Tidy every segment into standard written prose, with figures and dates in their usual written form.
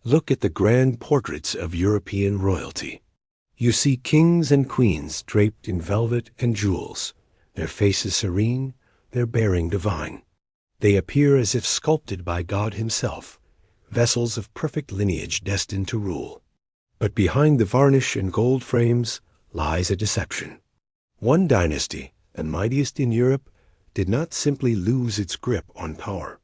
Look at the grand portraits of European royalty. You see kings and queens draped in velvet and jewels, their faces serene, their bearing divine. They appear as if sculpted by God himself, vessels of perfect lineage destined to rule. But behind the varnish and gold frames lies a deception. One dynasty, the mightiest in Europe, did not simply lose its grip on power.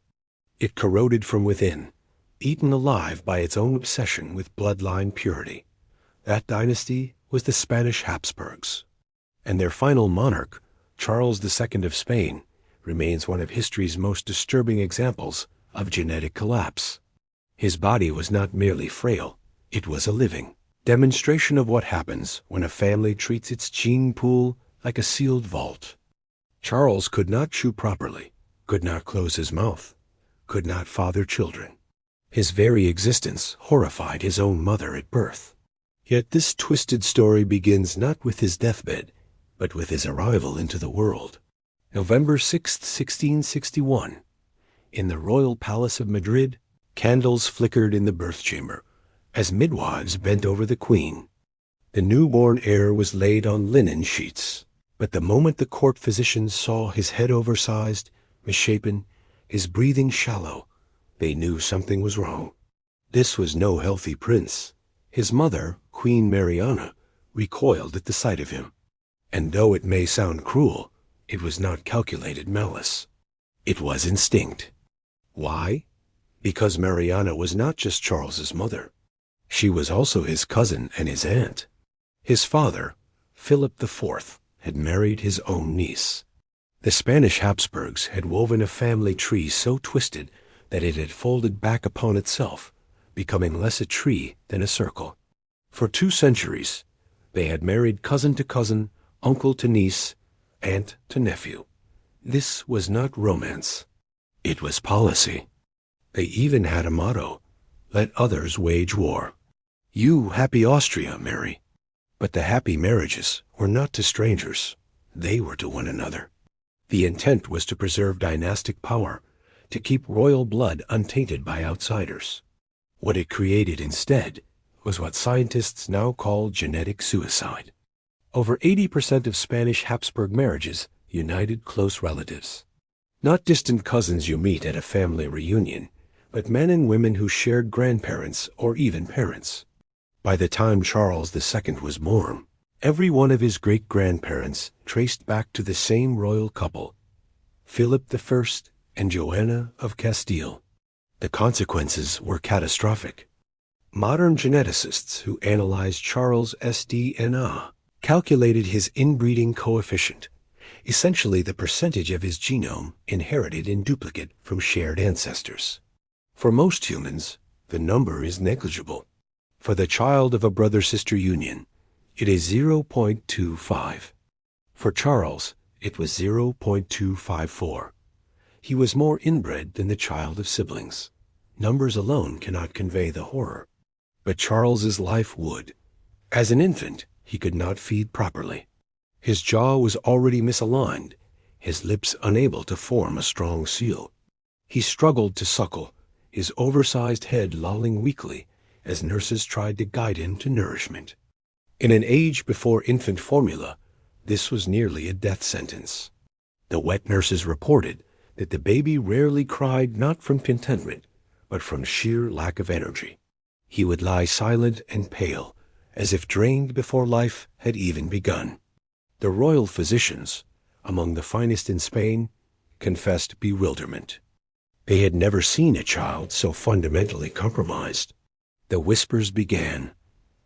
It corroded from within, eaten alive by its own obsession with bloodline purity. That dynasty was the Spanish Habsburgs. And their final monarch, Charles II of Spain, remains one of history's most disturbing examples of genetic collapse. His body was not merely frail, it was a living demonstration of what happens when a family treats its gene pool like a sealed vault. Charles could not chew properly, could not close his mouth, could not father children. His very existence horrified his own mother at birth. Yet this twisted story begins not with his deathbed, but with his arrival into the world. November 6, 1661. In the royal palace of Madrid, candles flickered in the birth chamber as midwives bent over the queen. The newborn heir was laid on linen sheets, but the moment the court physicians saw his head oversized, misshapen, his breathing shallow, they knew something was wrong. This was no healthy prince. His mother, Queen Mariana, recoiled at the sight of him. And though it may sound cruel, it was not calculated malice. It was instinct. Why? Because Mariana was not just Charles's mother. She was also his cousin and his aunt. His father, Philip IV, had married his own niece. The Spanish Habsburgs had woven a family tree so twisted that it had folded back upon itself, becoming less a tree than a circle. For 2 centuries, they had married cousin to cousin, uncle to niece, aunt to nephew. This was not romance. It was policy. They even had a motto, "Let others wage war." You happy Austria, Mary. But the happy marriages were not to strangers. They were to one another. The intent was to preserve dynastic power, to keep royal blood untainted by outsiders. What it created instead was what scientists now call genetic suicide. Over 80% of Spanish Habsburg marriages united close relatives. Not distant cousins you meet at a family reunion, but men and women who shared grandparents or even parents. By the time Charles II was born, every one of his great-grandparents traced back to the same royal couple, Philip I and Joanna of Castile. The consequences were catastrophic. Modern geneticists who analyzed Charles' sDNA calculated his inbreeding coefficient, essentially the percentage of his genome inherited in duplicate from shared ancestors. For most humans, the number is negligible. For the child of a brother-sister union, it is 0.25. For Charles, it was 0.254. He was more inbred than the child of siblings. Numbers alone cannot convey the horror. But Charles's life would. As an infant, he could not feed properly. His jaw was already misaligned, his lips unable to form a strong seal. He struggled to suckle, his oversized head lolling weakly as nurses tried to guide him to nourishment. In an age before infant formula, this was nearly a death sentence. The wet nurses reported that the baby rarely cried not from contentment, but from sheer lack of energy. He would lie silent and pale, as if drained before life had even begun. The royal physicians, among the finest in Spain, confessed bewilderment. They had never seen a child so fundamentally compromised. The whispers began.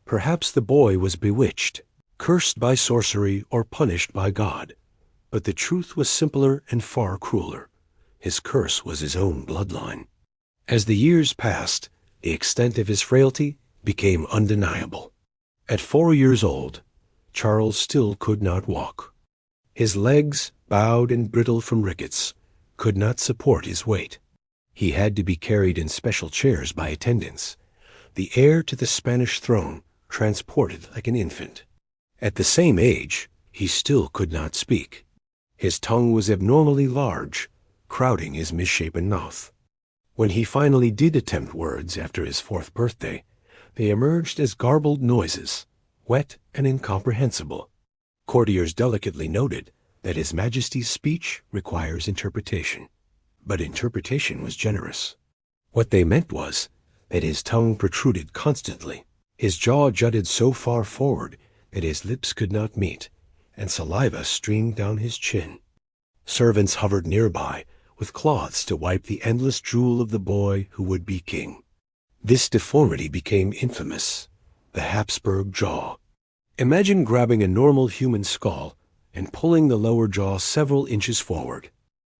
Perhaps the boy was bewitched, cursed by sorcery or punished by God. But the truth was simpler and far crueler. His curse was his own bloodline. As the years passed, the extent of his frailty became undeniable. At 4 years old, Charles still could not walk. His legs, bowed and brittle from rickets, could not support his weight. He had to be carried in special chairs by attendants, the heir to the Spanish throne transported like an infant. At the same age, he still could not speak. His tongue was abnormally large, crowding his misshapen mouth. When he finally did attempt words after his 4th birthday, they emerged as garbled noises, wet and incomprehensible. Courtiers delicately noted that His Majesty's speech requires interpretation, but interpretation was generous. What they meant was that his tongue protruded constantly, his jaw jutted so far forward that his lips could not meet, and saliva streamed down his chin. Servants hovered nearby with cloths to wipe the endless drool of the boy who would be king. This deformity became infamous, the Habsburg jaw. Imagine grabbing a normal human skull and pulling the lower jaw several inches forward.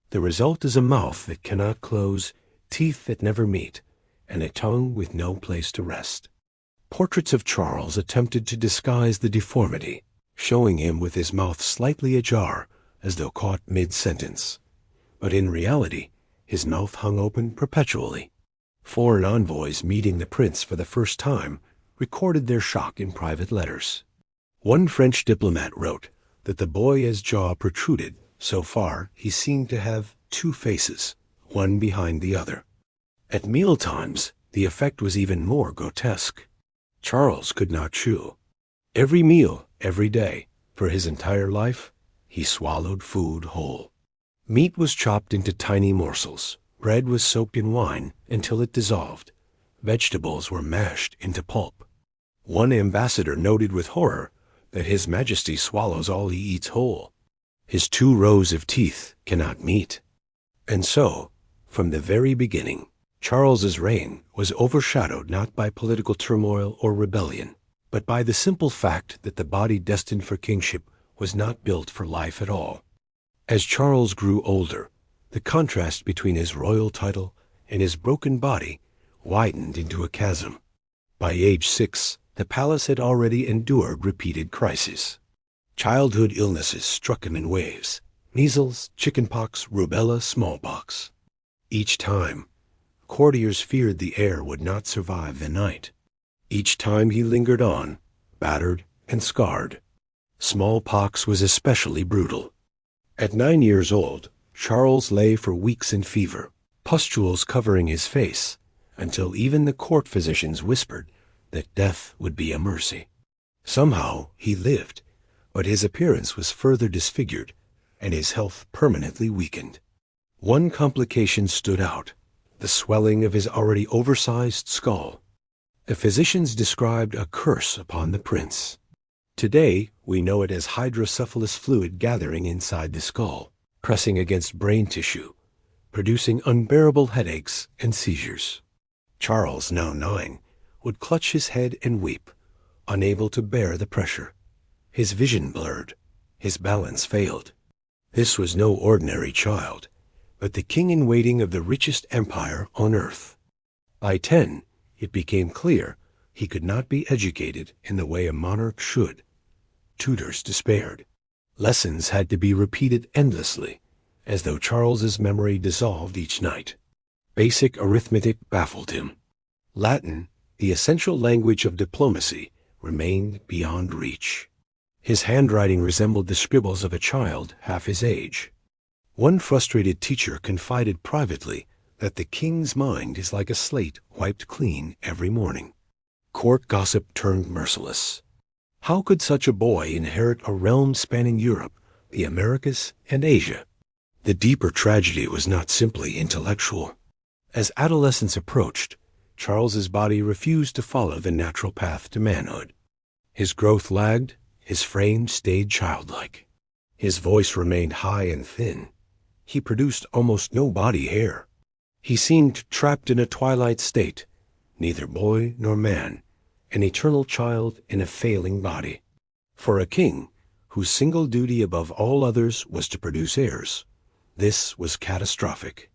The result is a mouth that cannot close, teeth that never meet, and a tongue with no place to rest. Portraits of Charles attempted to disguise the deformity, showing him with his mouth slightly ajar as though caught mid-sentence. But in reality, his mouth hung open perpetually. Foreign envoys meeting the prince for the first time recorded their shock in private letters. One French diplomat wrote that the boy's jaw protruded so far he seemed to have 2 faces, one behind the other. At mealtimes, the effect was even more grotesque. Charles could not chew. Every meal, every day, for his entire life, he swallowed food whole. Meat was chopped into tiny morsels. Bread was soaked in wine until it dissolved. Vegetables were mashed into pulp. One ambassador noted with horror that His Majesty swallows all he eats whole. His 2 rows of teeth cannot meet. And so, from the very beginning, Charles's reign was overshadowed not by political turmoil or rebellion, but by the simple fact that the body destined for kingship was not built for life at all. As Charles grew older, the contrast between his royal title and his broken body widened into a chasm. By age 6, the palace had already endured repeated crises. Childhood illnesses struck him in waves: measles, chickenpox, rubella, smallpox. Each time, courtiers feared the heir would not survive the night. Each time he lingered on, battered and scarred. Smallpox was especially brutal. At 9 years old, Charles lay for weeks in fever, pustules covering his face, until even the court physicians whispered that death would be a mercy. Somehow he lived, but his appearance was further disfigured, and his health permanently weakened. One complication stood out: the swelling of his already oversized skull. The physicians described a curse upon the prince. Today, we know it as hydrocephalus fluid gathering inside the skull, pressing against brain tissue, producing unbearable headaches and seizures. Charles, now 9, would clutch his head and weep, unable to bear the pressure. His vision blurred, his balance failed. This was no ordinary child, but the king-in-waiting of the richest empire on earth. By 10, it became clear he could not be educated in the way a monarch should. Tutors despaired. Lessons had to be repeated endlessly, as though Charles's memory dissolved each night. Basic arithmetic baffled him. Latin, the essential language of diplomacy, remained beyond reach. His handwriting resembled the scribbles of a child half his age. One frustrated teacher confided privately that the king's mind is like a slate wiped clean every morning. Court gossip turned merciless. How could such a boy inherit a realm spanning Europe, the Americas, and Asia? The deeper tragedy was not simply intellectual. As adolescence approached, Charles's body refused to follow the natural path to manhood. His growth lagged, his frame stayed childlike. His voice remained high and thin. He produced almost no body hair. He seemed trapped in a twilight state, neither boy nor man, an eternal child in a failing body. For a king, whose single duty above all others was to produce heirs, this was catastrophic.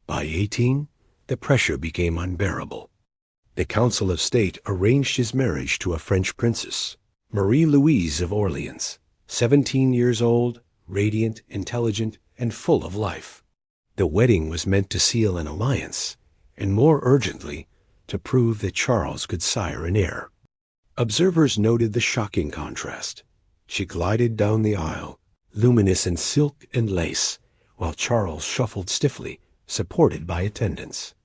By 18, the pressure became unbearable. The Council of State arranged his marriage to a French princess, Marie-Louise of Orleans, 17 years old, radiant, intelligent, and full of life. The wedding was meant to seal an alliance, and more urgently, to prove that Charles could sire an heir. Observers noted the shocking contrast. She glided down the aisle, luminous in silk and lace, while Charles shuffled stiffly, supported by attendants.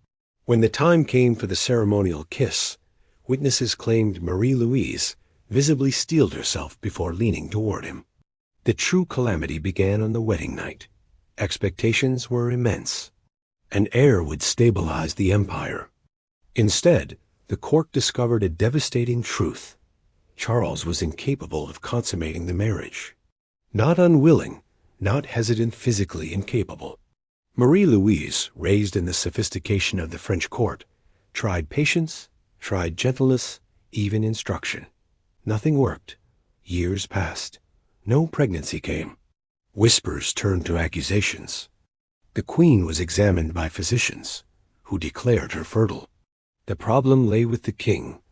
When the time came for the ceremonial kiss, witnesses claimed Marie-Louise visibly steeled herself before leaning toward him. The true calamity began on the wedding night. Expectations were immense. An heir would stabilize the empire. Instead, the court discovered a devastating truth. Charles was incapable of consummating the marriage. Not unwilling, not hesitant, physically incapable. Marie-Louise, raised in the sophistication of the French court, tried patience, tried gentleness, even instruction. Nothing worked. Years passed. No pregnancy came. Whispers turned to accusations. The queen was examined by physicians, who declared her fertile. The problem lay with the king,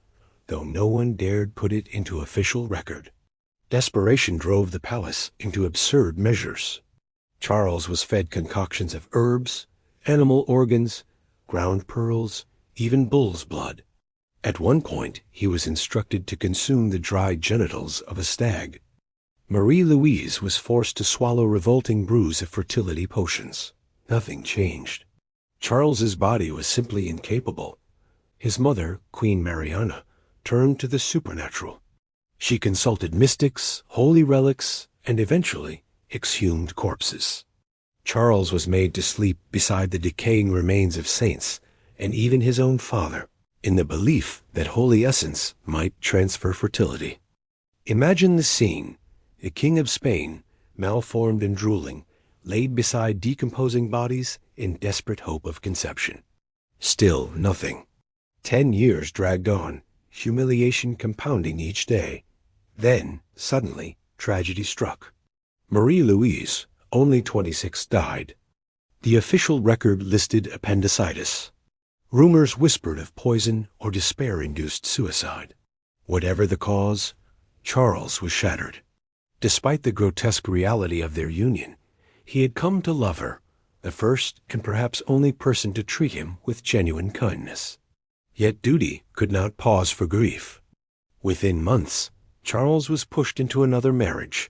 though no one dared put it into official record. Desperation drove the palace into absurd measures. Charles was fed concoctions of herbs, animal organs, ground pearls, even bull's blood. At one point, he was instructed to consume the dried genitals of a stag. Marie-Louise was forced to swallow revolting brews of fertility potions. Nothing changed. Charles's body was simply incapable. His mother, Queen Mariana, turned to the supernatural. She consulted mystics, holy relics, and eventually exhumed corpses. Charles was made to sleep beside the decaying remains of saints and even his own father, in the belief that holy essence might transfer fertility. Imagine the scene: the King of Spain, malformed and drooling, laid beside decomposing bodies in desperate hope of conception. Still nothing. 10 years dragged on, humiliation compounding each day. Then, suddenly, tragedy struck. Marie-Louise, only 26, died. The official record listed appendicitis. Rumors whispered of poison or despair-induced suicide. Whatever the cause, Charles was shattered. Despite the grotesque reality of their union, he had come to love her, the first and perhaps only person to treat him with genuine kindness. Yet duty could not pause for grief. Within months, Charles was pushed into another marriage,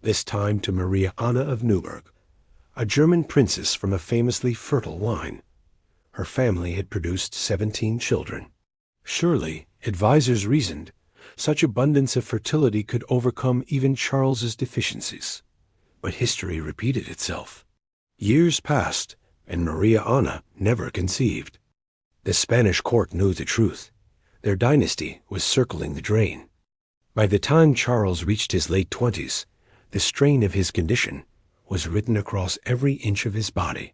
this time to Maria Anna of Neuburg, a German princess from a famously fertile line. Her family had produced 17 children. Surely, advisors reasoned, such abundance of fertility could overcome even Charles's deficiencies. But history repeated itself. Years passed, and Maria Anna never conceived. The Spanish court knew the truth. Their dynasty was circling the drain. By the time Charles reached his late 20s, the strain of his condition was written across every inch of his body.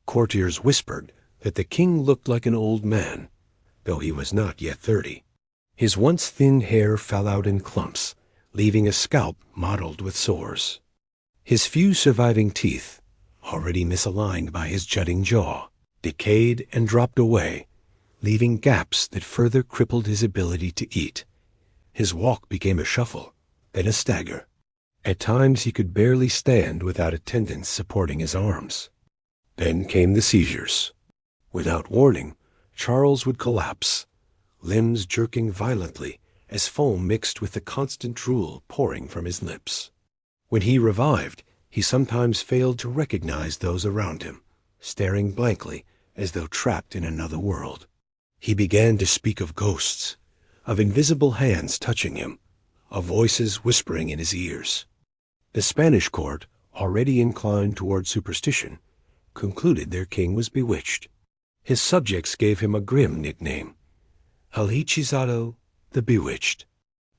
Courtiers whispered that the king looked like an old man, though he was not yet 30. His once thin hair fell out in clumps, leaving a scalp mottled with sores. His few surviving teeth, already misaligned by his jutting jaw, decayed and dropped away, leaving gaps that further crippled his ability to eat. His walk became a shuffle, then a stagger. At times he could barely stand without attendants supporting his arms. Then came the seizures. Without warning, Charles would collapse, limbs jerking violently as foam mixed with the constant drool pouring from his lips. When he revived, he sometimes failed to recognize those around him, staring blankly as though trapped in another world. He began to speak of ghosts, of invisible hands touching him, of voices whispering in his ears. The Spanish court, already inclined toward superstition, concluded their king was bewitched. His subjects gave him a grim nickname, El Hechizado, the Bewitched.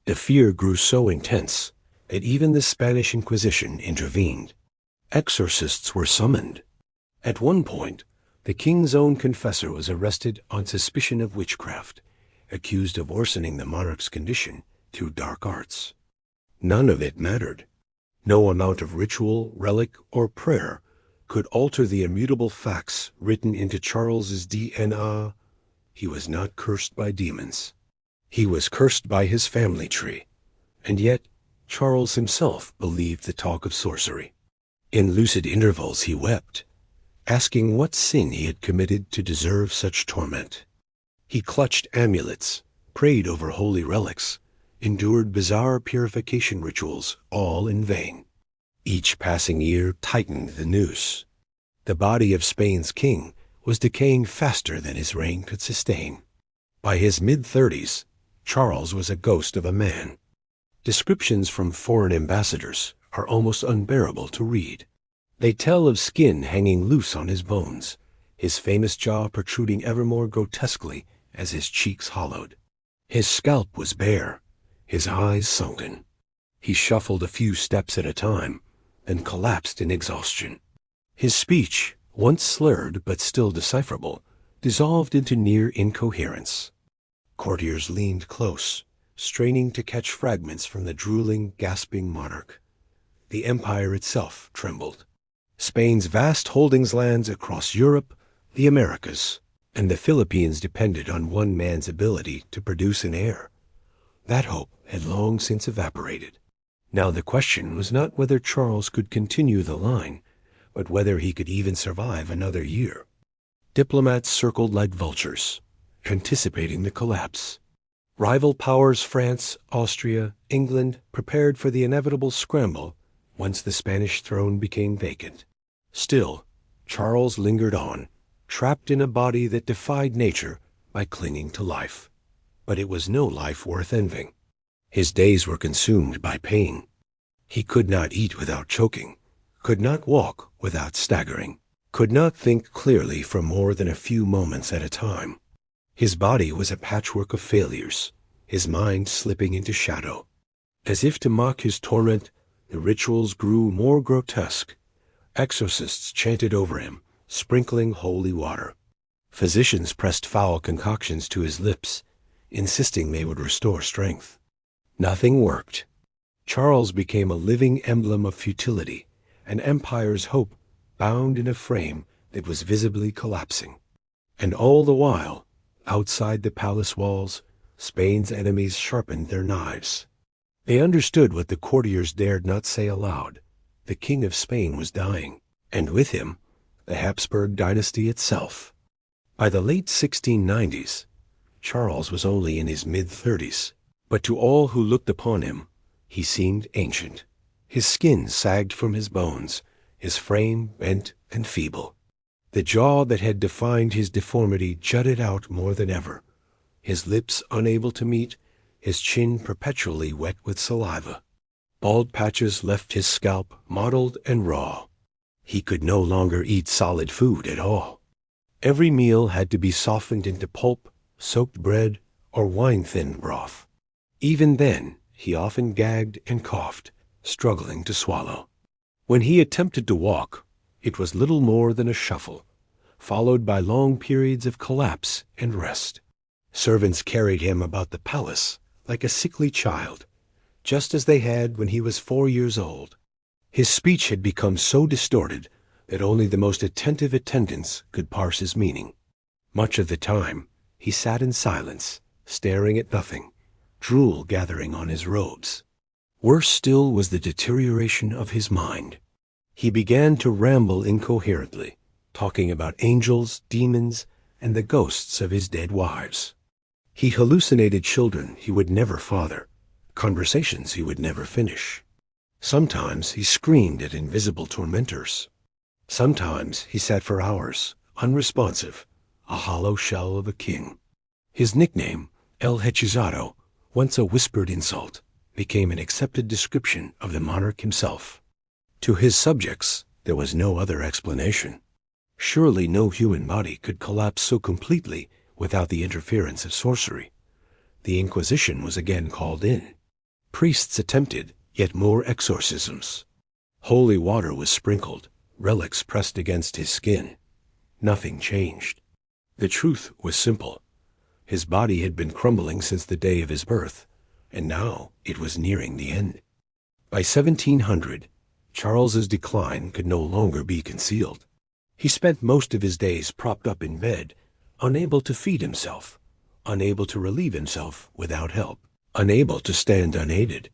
The fear grew so intense that even the Spanish Inquisition intervened. Exorcists were summoned. At one point, the king's own confessor was arrested on suspicion of witchcraft, accused of worsening the monarch's condition through dark arts. None of it mattered. No amount of ritual, relic, or prayer could alter the immutable facts written into Charles's DNA. He was not cursed by demons. He was cursed by his family tree. And yet, Charles himself believed the talk of sorcery. In lucid intervals he wept, asking what sin he had committed to deserve such torment. He clutched amulets, prayed over holy relics, endured bizarre purification rituals, all in vain. Each passing year tightened the noose. The body of Spain's king was decaying faster than his reign could sustain. By his mid-30s, Charles was a ghost of a man. Descriptions from foreign ambassadors are almost unbearable to read. They tell of skin hanging loose on his bones, his famous jaw protruding ever more grotesquely as his cheeks hollowed. His scalp was bare, his eyes sunken. He shuffled a few steps at a time, then collapsed in exhaustion. His speech, once slurred but still decipherable, dissolved into near incoherence. Courtiers leaned close, straining to catch fragments from the drooling, gasping monarch. The empire itself trembled. Spain's vast holdings lands across Europe, the Americas, and the Philippines depended on one man's ability to produce an heir. That hope had long since evaporated. Now the question was not whether Charles could continue the line, but whether he could even survive another year. Diplomats circled like vultures, anticipating the collapse. Rival powers France, Austria, England prepared for the inevitable scramble once the Spanish throne became vacant. Still, Charles lingered on, trapped in a body that defied nature by clinging to life. But it was no life worth envying. His days were consumed by pain. He could not eat without choking, could not walk without staggering, could not think clearly for more than a few moments at a time. His body was a patchwork of failures, his mind slipping into shadow. As if to mock his torment, the rituals grew more grotesque. Exorcists chanted over him, sprinkling holy water. Physicians pressed foul concoctions to his lips, insisting they would restore strength. Nothing worked. Charles became a living emblem of futility, an empire's hope bound in a frame that was visibly collapsing. And all the while, outside the palace walls, Spain's enemies sharpened their knives. They understood what the courtiers dared not say aloud. The King of Spain was dying, and with him, the Habsburg dynasty itself. By the late 1690s, Charles was only in his mid-30s, but to all who looked upon him, he seemed ancient. His skin sagged from his bones, his frame bent and feeble. The jaw that had defined his deformity jutted out more than ever, his lips unable to meet, his chin perpetually wet with saliva. Bald patches left his scalp mottled and raw. He could no longer eat solid food at all. Every meal had to be softened into pulp, soaked bread, or wine-thinned broth. Even then, he often gagged and coughed, struggling to swallow. When he attempted to walk, it was little more than a shuffle, followed by long periods of collapse and rest. Servants carried him about the palace like a sickly child, just as they had when he was 4 years old. His speech had become so distorted that only the most attentive attendants could parse his meaning. Much of the time, he sat in silence, staring at nothing, drool gathering on his robes. Worse still was the deterioration of his mind. He began to ramble incoherently, talking about angels, demons, and the ghosts of his dead wives. He hallucinated children he would never father, conversations he would never finish. Sometimes he screamed at invisible tormentors. Sometimes he sat for hours, unresponsive, a hollow shell of a king. His nickname, El Hechizado, once a whispered insult, became an accepted description of the monarch himself. To his subjects, there was no other explanation. Surely no human body could collapse so completely without the interference of sorcery. The Inquisition was again called in. Priests attempted yet more exorcisms. Holy water was sprinkled, relics pressed against his skin. Nothing changed. The truth was simple. His body had been crumbling since the day of his birth, and now it was nearing the end. By 1700, Charles's decline could no longer be concealed. He spent most of his days propped up in bed, unable to feed himself, unable to relieve himself without help, unable to stand unaided.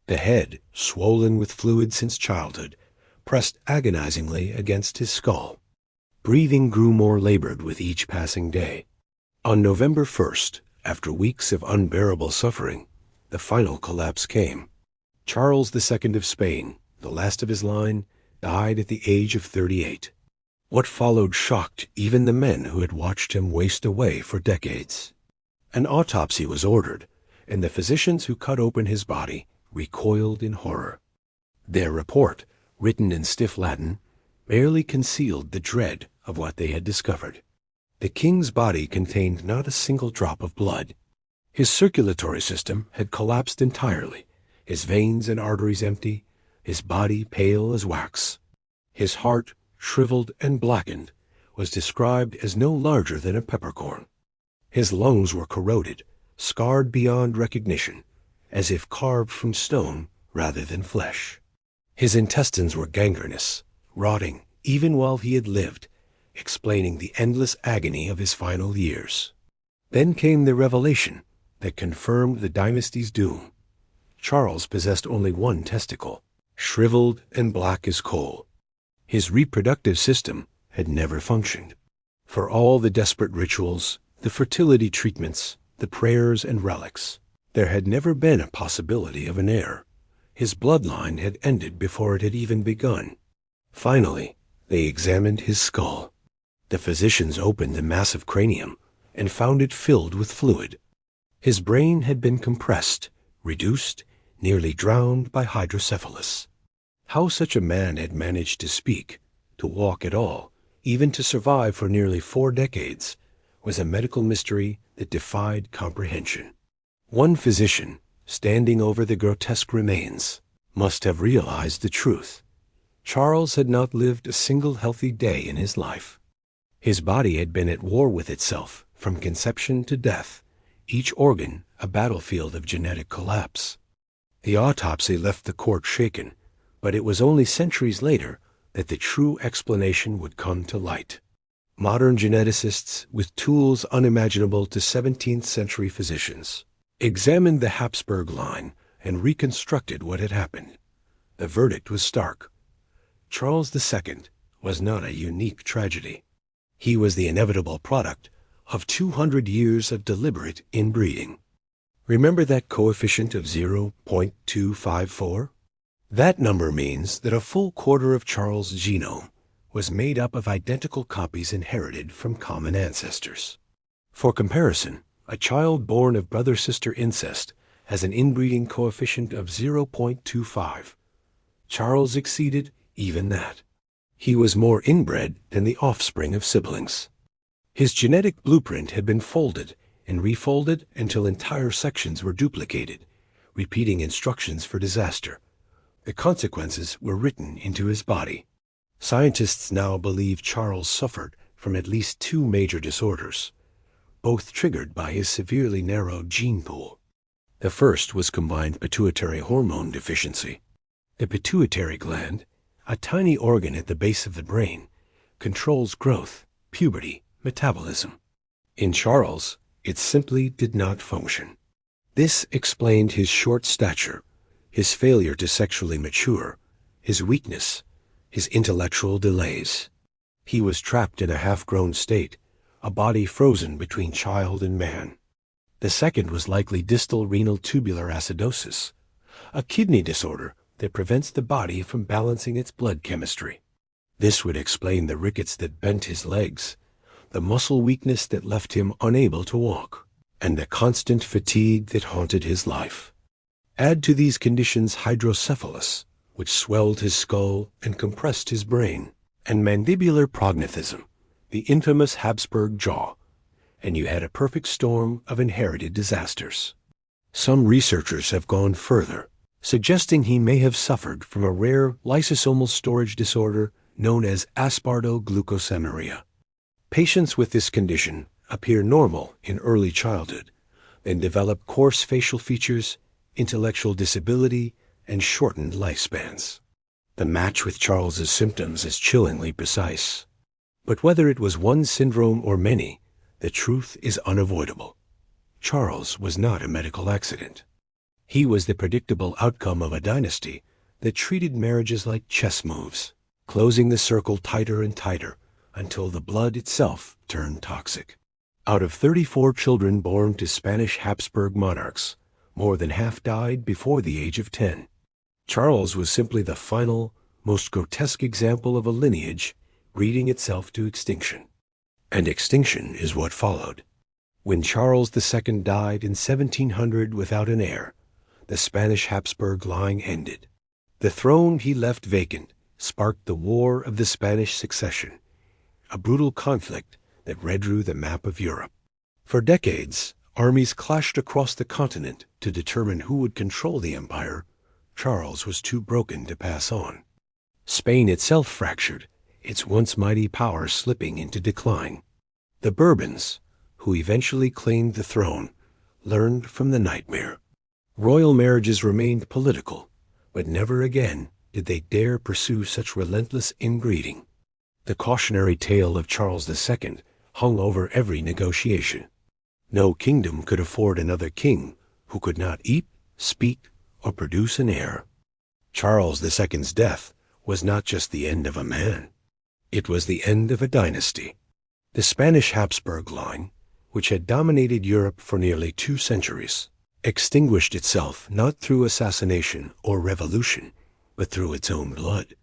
The head, swollen with fluid since childhood, pressed agonizingly against his skull. Breathing grew more labored with each passing day. On November 1st, after weeks of unbearable suffering, the final collapse came. Charles II of Spain, the last of his line, died at the age of 38. What followed shocked even the men who had watched him waste away for decades. An autopsy was ordered, and the physicians who cut open his body recoiled in horror. Their report, written in stiff Latin, barely concealed the dread of what they had discovered. The king's body contained not a single drop of blood. His circulatory system had collapsed entirely, his veins and arteries empty, his body pale as wax. His heart, shriveled and blackened, was described as no larger than a peppercorn. His lungs were corroded, scarred beyond recognition, as if carved from stone rather than flesh. His intestines were gangrenous, rotting even while he had lived, explaining the endless agony of his final years. Then came the revelation that confirmed the dynasty's doom. Charles possessed only one testicle, shriveled and black as coal. His reproductive system had never functioned. For all the desperate rituals, the fertility treatments, the prayers and relics, there had never been a possibility of an heir. His bloodline had ended before it had even begun. Finally, they examined his skull. The physicians opened the massive cranium and found it filled with fluid. His brain had been compressed, reduced, nearly drowned by hydrocephalus. How such a man had managed to speak, to walk at all, even to survive for nearly 4 decades, was a medical mystery that defied comprehension. One physician, standing over the grotesque remains, must have realized the truth. Charles had not lived a single healthy day in his life. His body had been at war with itself from conception to death, each organ a battlefield of genetic collapse. The autopsy left the court shaken, but it was only centuries later that the true explanation would come to light. Modern geneticists, with tools unimaginable to 17th century physicians, examined the Habsburg line and reconstructed what had happened. The verdict was stark. Charles II was not a unique tragedy. He was the inevitable product of 200 years of deliberate inbreeding. Remember that coefficient of 0.254? That number means that a full quarter of Charles' genome was made up of identical copies inherited from common ancestors. For comparison, a child born of brother-sister incest has an inbreeding coefficient of 0.25. Charles exceeded even that. He was more inbred than the offspring of siblings. His genetic blueprint had been folded and refolded until entire sections were duplicated, repeating instructions for disaster. The consequences were written into his body. Scientists now believe Charles suffered from at least 2 major disorders, both triggered by his severely narrowed gene pool. The first was combined pituitary hormone deficiency. The pituitary gland, a tiny organ at the base of the brain, controls growth, puberty, metabolism. In Charles, it simply did not function. This explained his short stature, his failure to sexually mature, his weakness, his intellectual delays. He was trapped in a half-grown state, a body frozen between child and man. The second was likely distal renal tubular acidosis, a kidney disorder that prevents the body from balancing its blood chemistry. This would explain the rickets that bent his legs, the muscle weakness that left him unable to walk, and the constant fatigue that haunted his life. Add to these conditions hydrocephalus, which swelled his skull and compressed his brain, and mandibular prognathism, the infamous Habsburg jaw, and you had a perfect storm of inherited disasters. Some researchers have gone further, suggesting he may have suffered from a rare lysosomal storage disorder known as aspartoglucosamine. Patients with this condition appear normal in early childhood, then develop coarse facial features, intellectual disability, and shortened lifespans. The match with Charles's symptoms is chillingly precise. But whether it was one syndrome or many, the truth is unavoidable. Charles was not a medical accident. He was the predictable outcome of a dynasty that treated marriages like chess moves, closing the circle tighter and tighter until the blood itself turned toxic. Out of 34 children born to Spanish Habsburg monarchs, more than half died before the age of 10. Charles was simply the final, most grotesque example of a lineage breeding itself to extinction. And extinction is what followed. When Charles II died in 1700 without an heir, the Spanish Habsburg line ended. The throne he left vacant sparked the War of the Spanish Succession, a brutal conflict that redrew the map of Europe. For decades, armies clashed across the continent to determine who would control the empire Charles was too broken to pass on. Spain itself fractured, its once mighty power slipping into decline. The Bourbons, who eventually claimed the throne, learned from the nightmare. Royal marriages remained political, but never again did they dare pursue such relentless inbreeding. The cautionary tale of Charles II hung over every negotiation. No kingdom could afford another king who could not eat, speak, or produce an heir. Charles II's death was not just the end of a man. It was the end of a dynasty. The Spanish Habsburg line, which had dominated Europe for nearly 2 centuries, extinguished itself not through assassination or revolution, but through its own blood.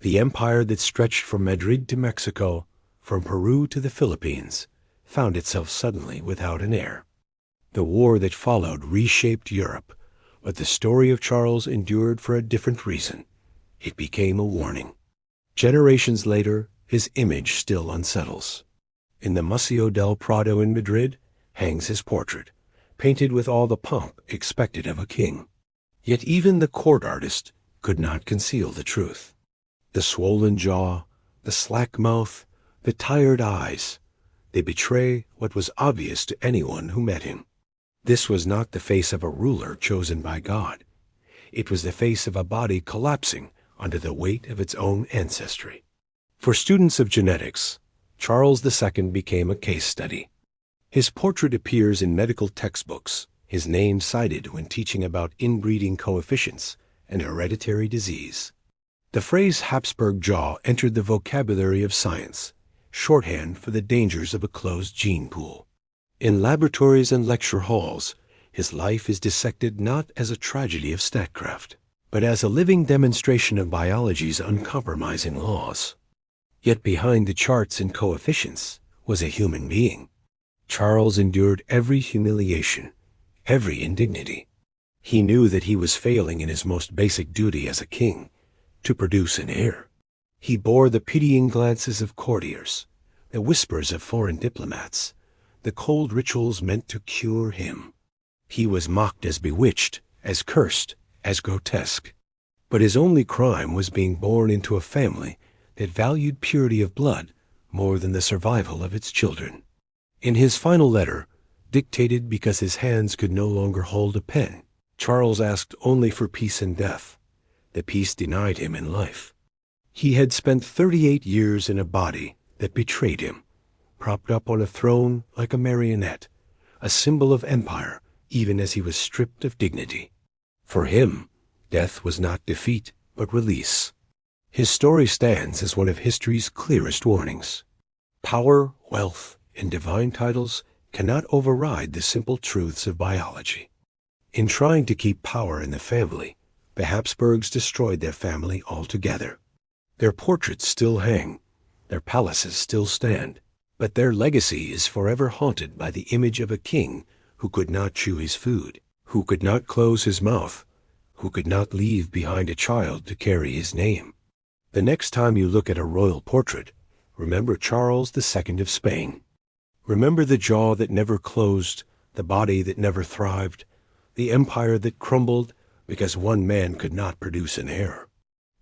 The empire that stretched from Madrid to Mexico, from Peru to the Philippines, found itself suddenly without an heir. The war that followed reshaped Europe, but the story of Charles endured for a different reason. It became a warning. Generations later, his image still unsettles. In the Museo del Prado in Madrid hangs his portrait, painted with all the pomp expected of a king. Yet even the court artist could not conceal the truth. The swollen jaw, the slack mouth, the tired eyes, they betray what was obvious to anyone who met him. This was not the face of a ruler chosen by God. It was the face of a body collapsing under the weight of its own ancestry. For students of genetics, Charles II became a case study. His portrait appears in medical textbooks, his name cited when teaching about inbreeding coefficients and hereditary disease. The phrase Habsburg jaw entered the vocabulary of science, shorthand for the dangers of a closed gene pool. In laboratories and lecture halls, his life is dissected not as a tragedy of statcraft, but as a living demonstration of biology's uncompromising laws. Yet behind the charts and coefficients was a human being. Charles endured every humiliation, every indignity. He knew that he was failing in his most basic duty as a king, to produce an heir. He bore the pitying glances of courtiers, the whispers of foreign diplomats, the cold rituals meant to cure him. He was mocked as bewitched, as cursed, as grotesque. But his only crime was being born into a family that valued purity of blood more than the survival of its children. In his final letter, dictated because his hands could no longer hold a pen, Charles asked only for peace in death, the peace denied him in life. He had spent 38 years in a body that betrayed him, propped up on a throne like a marionette, a symbol of empire, even as he was stripped of dignity. For him, death was not defeat, but release. His story stands as one of history's clearest warnings. Power, wealth, and divine titles cannot override the simple truths of biology. In trying to keep power in the family, the Habsburgs destroyed their family altogether. Their portraits still hang, their palaces still stand, but their legacy is forever haunted by the image of a king who could not chew his food, who could not close his mouth, who could not leave behind a child to carry his name. The next time you look at a royal portrait, remember Charles II of Spain. Remember the jaw that never closed, the body that never thrived, the empire that crumbled because one man could not produce an heir.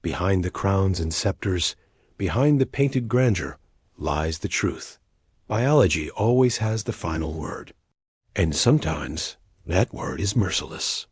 Behind the crowns and scepters, behind the painted grandeur, lies the truth. Biology always has the final word. And sometimes that word is merciless.